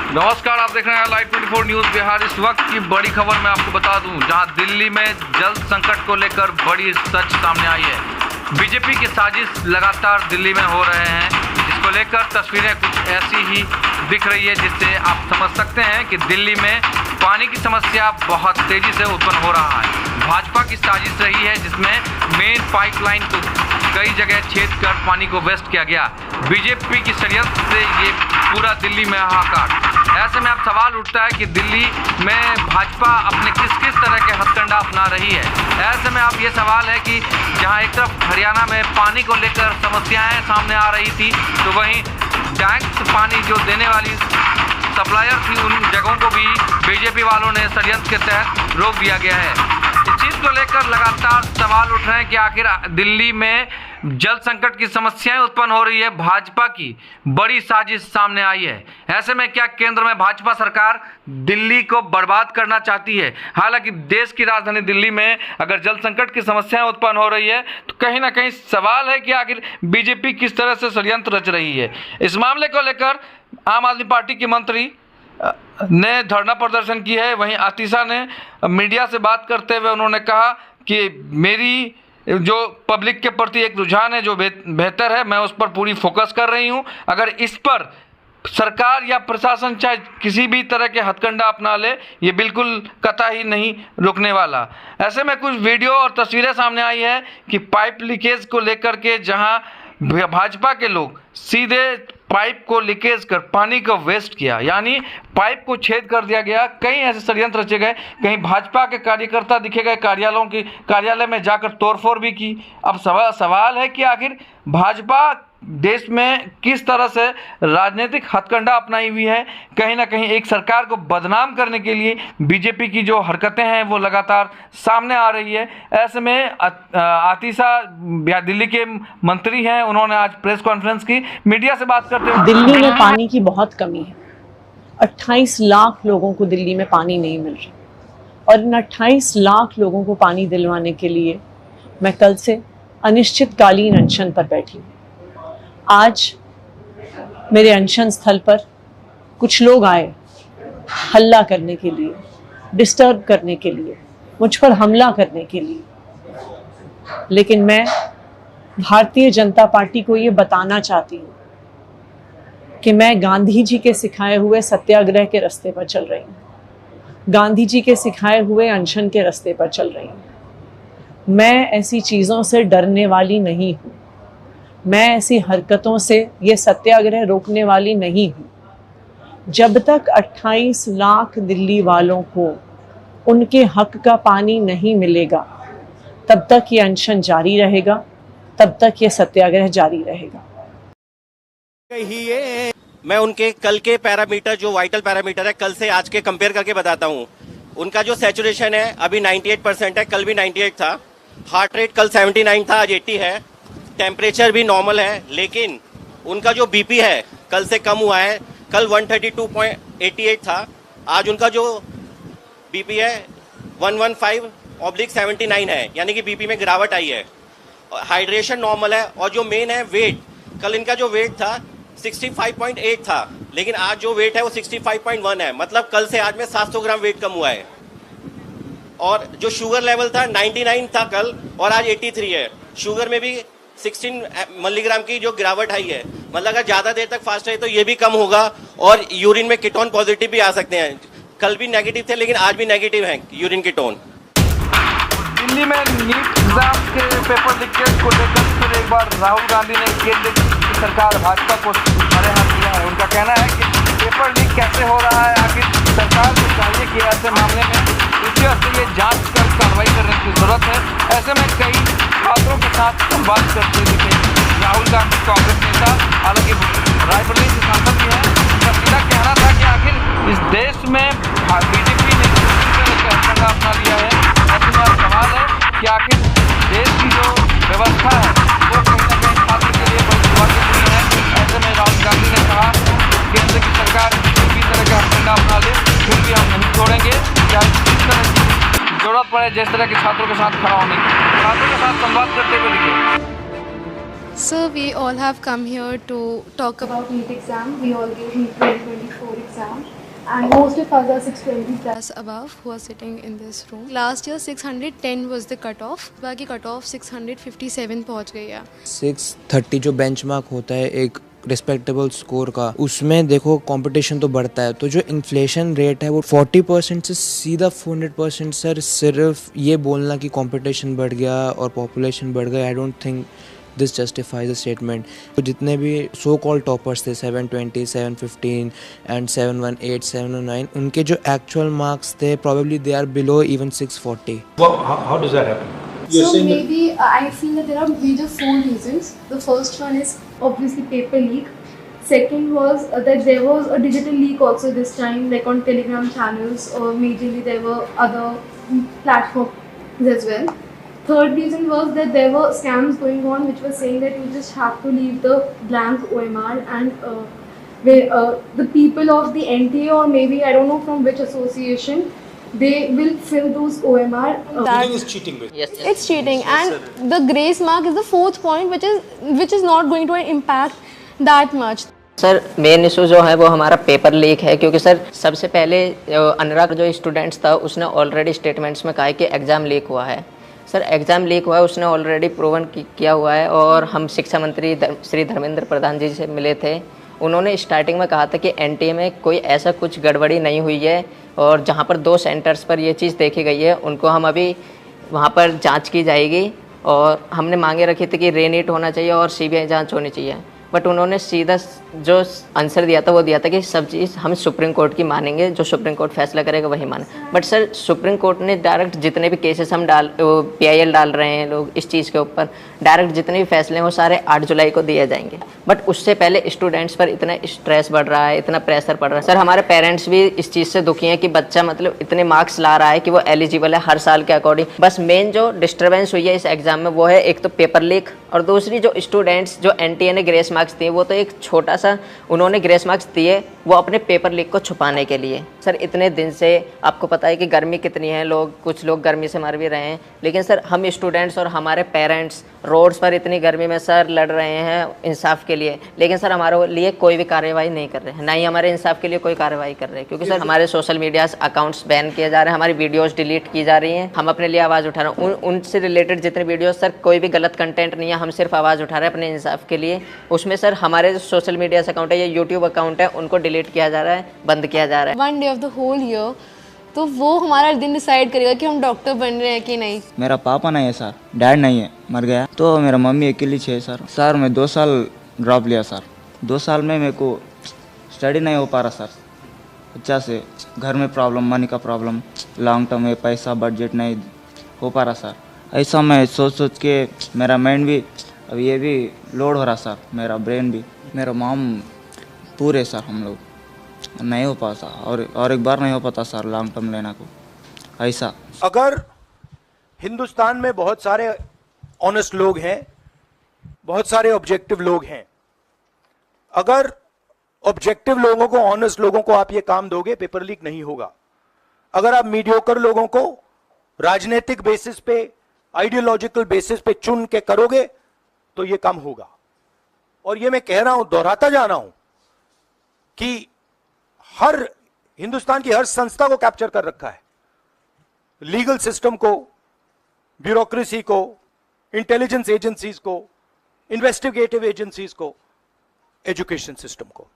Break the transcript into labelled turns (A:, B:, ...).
A: नमस्कार, आप देख रहे हैं लाइव 24 न्यूज बिहार। इस वक्त की बड़ी खबर मैं आपको बता दूं, जहां दिल्ली में जल संकट को लेकर बड़ी सच सामने आई है। बीजेपी की साजिश लगातार दिल्ली में हो रहे हैं, जिसको लेकर तस्वीरें कुछ ऐसी ही दिख रही है, जिससे आप समझ सकते हैं कि दिल्ली में पानी की समस्या बहुत तेजी से उत्पन्न हो रहा है। भाजपा की साजिश रही है, जिसमें मेन पाइपलाइन को कई जगह छेद कर पानी को वेस्ट किया गया। बीजेपी की षड्यंत्र से ये पूरा दिल्ली में हाहाकार। ऐसे में अब सवाल उठता है कि दिल्ली में भाजपा अपने किस किस तरह के हथकंडा अपना रही है। ऐसे में अब ये सवाल है कि जहां एक तरफ हरियाणा में पानी को लेकर समस्याएं सामने आ रही थी, तो वहीं टैंक से पानी जो देने वाली सप्लायर थी, उन जगहों को भी बीजेपी वालों ने षड्यंत्र के तहत रोक दिया गया है। इस चीज़ को लेकर लगातार सवाल उठ रहे हैं कि आखिर दिल्ली में जल संकट की समस्याएं उत्पन्न हो रही है। भाजपा की बड़ी साजिश सामने आई है। ऐसे में क्या केंद्र में भाजपा सरकार दिल्ली को बर्बाद करना चाहती है? हालांकि देश की राजधानी दिल्ली में अगर जल संकट की समस्याएं उत्पन्न हो रही है, तो कहीं ना कहीं सवाल है कि आखिर बीजेपी किस तरह से षड्यंत्र रच रही है। इस मामले को लेकर आम आदमी पार्टी की मंत्री ने धरना प्रदर्शन की है। वहीं आतिशा ने मीडिया से बात करते हुए उन्होंने कहा कि मेरी जो पब्लिक के प्रति एक रुझान है जो बेहतर है, मैं उस पर पूरी फोकस कर रही हूं। अगर इस पर सरकार या प्रशासन चाहे किसी भी तरह के हथकंडा अपना ले, ये बिल्कुल कतई नहीं रुकने वाला। ऐसे में कुछ वीडियो और तस्वीरें सामने आई है कि पाइप लीकेज को लेकर के जहां भाजपा के लोग सीधे पाइप को लीकेज कर पानी को वेस्ट किया, यानी पाइप को छेद कर दिया गया। कई ऐसे षड्यंत्र रचे गए, कहीं भाजपा के कार्यकर्ता दिखे गए कार्यालय में जाकर तोड़फोड़ भी की। अब सवाल है कि आखिर भाजपा देश में किस तरह से राजनीतिक हथकंडा अपनाई हुई है। कहीं ना कहीं एक सरकार को बदनाम करने के लिए बीजेपी की जो हरकतें हैं वो लगातार सामने आ रही है। ऐसे में आतिशा दिल्ली के मंत्री हैं, उन्होंने आज प्रेस कॉन्फ्रेंस की, मीडिया से बात करते हुए
B: दिल्ली में पानी की बहुत कमी है। 28 लाख लोगों को दिल्ली में पानी नहीं मिल रहा, और इन 28 लाख लोगों को पानी दिलवाने के लिए मैं कल से अनिश्चितकालीन अनशन पर बैठी हूँ। आज मेरे अनशन स्थल पर कुछ लोग आए हल्ला करने के लिए, डिस्टर्ब करने के लिए, मुझ पर हमला करने के लिए, लेकिन मैं भारतीय जनता पार्टी को ये बताना चाहती हूँ कि मैं गांधी जी के सिखाए हुए सत्याग्रह के रास्ते पर चल रही हूँ, गांधी जी के सिखाए हुए अनशन के रास्ते पर चल रही हूँ। मैं ऐसी चीज़ों से डरने वाली नहीं हूँ, मैं ऐसी हरकतों से ये सत्याग्रह रोकने वाली नहीं हूँ। जब तक 28 लाख दिल्ली वालों को उनके हक का पानी नहीं मिलेगा, तब तक ये अनशन जारी रहेगा, तब तक ये सत्याग्रह जारी रहेगा।
C: मैं उनके कल के पैरामीटर, जो वाइटल पैरामीटर है, कल से आज के कंपेयर करके बताता हूँ। उनका जो सैचुरेशन है अभी 98% है, कल भी 98 था। हार्ट रेट कल 79 था, आज 80 है। टेम्परेचर भी नॉर्मल है, लेकिन उनका जो बीपी है कल से कम हुआ है। कल 132.88 था, आज उनका जो बीपी है 115/79 है, यानी कि बीपी में गिरावट आई है। हाइड्रेशन नॉर्मल है, और जो मेन है वेट, कल इनका जो वेट था 65.8 था, लेकिन आज जो वेट है वो 65.1 है। मतलब कल से आज में 700 ग्राम वेट कम हुआ है। और जो शुगर लेवल था 99 था कल, और आज 83 है। शुगर में भी 16 मिलीग्राम की जो गिरावट आई है। मतलब अगर ज्यादा देर तक फास्ट रहे तो ये भी कम होगा, और यूरिन में कीटोन पॉजिटिव भी आ सकते हैं। कल भी नेगेटिव थे, लेकिन आज भी नेगेटिव है यूरिन कीटोन।
A: दिल्ली में नीट एग्जाम के पेपर लीकेज को लेकर फिर एक बार राहुल गांधी ने केंद्र की सरकार भाजपा को बड़े हाथ दिया है। उनका कहना है कि पेपर लीक कैसे हो रहा है, आखिर सरकार को चाहिए कि ऐसे मामले में इसी वक्त ये जांच कर कार्रवाई करने की जरूरत है। ऐसे में कई छात्रों के साथ संवाद करते दिखे राहुल गांधी, कांग्रेस नेता, हालांकि रायबरेली से सांसद भी हैं। उनका सीधा कहना था कि आखिर इस देश में बीजेपी ने हथकंडा अपना लिया है। ऐसे में सवाल है कि आखिर देश की जो व्यवस्था है वो कहीं ना कहीं छात्र के लिए बहुत चुनौतीपूर्ण है। ऐसे में राहुल गांधी ने कहा केंद्र की सरकार किसी भी तरह का हथकंडा अपना ले, फिर भी हम नहीं छोड़ेंगे, चाहे किस तरह की जरूरत पड़े, जिस तरह के छात्रों के साथ खड़ा होने की। छात्रों के साथ संवाद करते हुए दिखे।
D: So we all have come here to talk about NEET exam. We all gave NEET 2024 exam, and most of us are 620 plus above who are sitting in this room. Last year 610 was the cutoff. बाकी cutoff 657 पहुंच गई है.
E: 630 जो benchmark होता है एक respectable score का, उसमें देखो कंपटीशन तो बढ़ता है, तो जो इन्फ्लेशन रेट है वो 40% से सीधा 400%। सर सिर्फ ये बोलना कि कंपटीशन बढ़ गया और पॉपुलेशन बढ़ गया, I don't think this justifies the statement. तो जितने भी सो कॉल्ड टॉपर्स थे 720, 715 एंड 718, 709, उनके जो एक्चुअल मार्क्स थे probably they are below even 640।
F: Well, how does that happen?
D: So maybe I feel that there are major 4 reasons. The first one is obviously paper leak. Second was that there was a digital leak also this time, like on Telegram channels, or majorly there were other platforms as well. Third reason was that there were scams going on which were saying that you just have to leave the blank OMR, and the people of the NTA, or maybe I don't know from which association, they will fill those OMR.
F: Cheating is cheating, basically.
G: Yes,
D: It's cheating, and the grace mark is the 4th point, which is not going to impact that much.
G: Sir main issue जो है वो हमारा paper leak है, क्योंकि sir सबसे पहले अनुराग जो students था उसने ऑलरेडी स्टेटमेंट्स में कहा है कि एग्ज़ाम लीक हुआ है। सर एग्ज़ाम लीक हुआ है, उसने ऑलरेडी प्रूवन किया हुआ है, और हम शिक्षा मंत्री श्री धर्मेंद्र प्रधान जी से मिले थे। उन्होंने स्टार्टिंग में कहा था कि एनटीए में कोई ऐसा कुछ गड़बड़ी नहीं हुई है, और जहाँ पर 2 सेंटर्स पर ये चीज़ देखी गई है उनको हम अभी वहाँ पर जांच की जाएगी, और हमने मांगे रखी थी कि रीनीट होना चाहिए और सीबीआई जांच होनी चाहिए। बट उन्होंने सीधा जो आंसर दिया था वो दिया था कि सब चीज़ हम सुप्रीम कोर्ट की मानेंगे, जो सुप्रीम कोर्ट फैसला करेगा वही माने। बट सर सुप्रीम कोर्ट ने डायरेक्ट जितने भी केसेस हम PIL डाल रहे हैं लोग इस चीज़ के ऊपर, डायरेक्ट जितने भी फैसले हैं वो सारे 8 जुलाई को दिए जाएंगे। बट उससे पहले स्टूडेंट्स पर इतना स्ट्रेस बढ़ रहा है, इतना प्रेशर पड़ रहा है। सर हमारे पेरेंट्स भी इस चीज़ से दुखी हैं कि बच्चा मतलब इतने मार्क्स ला रहा है कि वो एलिजिबल है हर साल के अकॉर्डिंग। बस मेन जो डिस्टर्बेंस हुई है इस एग्ज़ाम में वो है एक तो पेपर लीक, और दूसरी जो स्टूडेंट्स जो NTA ने ग्रेस मार्क्स दिए वो तो एक छोटा सा उन्होंने ग्रेस मार्क्स दिए वो अपने पेपर लीक को छुपाने के लिए। सर इतने दिन से आपको पता है कि गर्मी कितनी है, कुछ लोग गर्मी से मर भी रहे हैं, लेकिन सर हम स्टूडेंट्स और हमारे पेरेंट्स रोड्स पर इतनी गर्मी में सर लड़ रहे हैं इंसाफ के लिए, लेकिन सर हमारे लिए कोई भी कार्रवाई नहीं कर रहे हैं, ना ही हमारे इंसाफ के लिए कोई कार्रवाई कर रहे हैं, क्योंकि सर हमारे सोशल मीडिया अकाउंट्स बैन किए जा रहे हैं, हमारी वीडियोस डिलीट की जा रही हैं। हम अपने लिए आवाज़ उठा रहे हैं, उनसे रिलेटेड जितने वीडियोस सर कोई भी गलत कंटेंट नहीं है, हम सिर्फ आवाज़ उठा रहे हैं अपने इंसाफ के लिए। उसमें सर हमारे जो सोशल मीडिया अकाउंट है या यूट्यूब अकाउंट है उनको डिलीट किया जा रहा है, बंद किया जा रहा है।
D: 1 day of the whole year, तो वो हमारा दिन डिसाइड करेगा कि हम डॉक्टर बन रहे हैं कि नहीं।
H: मेरा पापा नहीं है सर, डैड नहीं है, मर गया। तो मेरा मम्मी अकेली है सर मैं 2 साल ड्रॉप लिया सर। 2 साल में मेरे को स्टडी नहीं हो पा रहा सर, अच्छा से घर में प्रॉब्लम, मनी का प्रॉब्लम, लॉन्ग टर्म में पैसा बजट नहीं हो पा रहा सर। ऐसा मैं सोच के मेरा माइंड भी अब ये भी लोड हो रहा सर, मेरा ब्रेन भी, मेरा मॉम पूरे सर हम लोग नहीं हो पाता, और एक बार नहीं हो पाता सर लॉन्ग टर्म लेना को ऐसा।
F: अगर हिंदुस्तान में बहुत सारे ऑनेस्ट लोग हैं, बहुत सारे ऑब्जेक्टिव लोग हैं, अगर ऑब्जेक्टिव लोगों को, ऑनेस्ट लोगों को आप ये काम दोगे, पेपर लीक नहीं होगा। अगर आप मीडियोकर लोगों को राजनीतिक बेसिस पे, आइडियोलॉजिकल बेसिस पे चुन के करोगे तो ये काम होगा। और ये मैं कह रहा हूं, दोहराता जा रहा हूं कि हर हिंदुस्तान की हर संस्था को कैप्चर कर रखा है, लीगल सिस्टम को, ब्यूरोक्रेसी को, इंटेलिजेंस एजेंसीज को, इन्वेस्टिगेटिव एजेंसीज को, एजुकेशन सिस्टम को।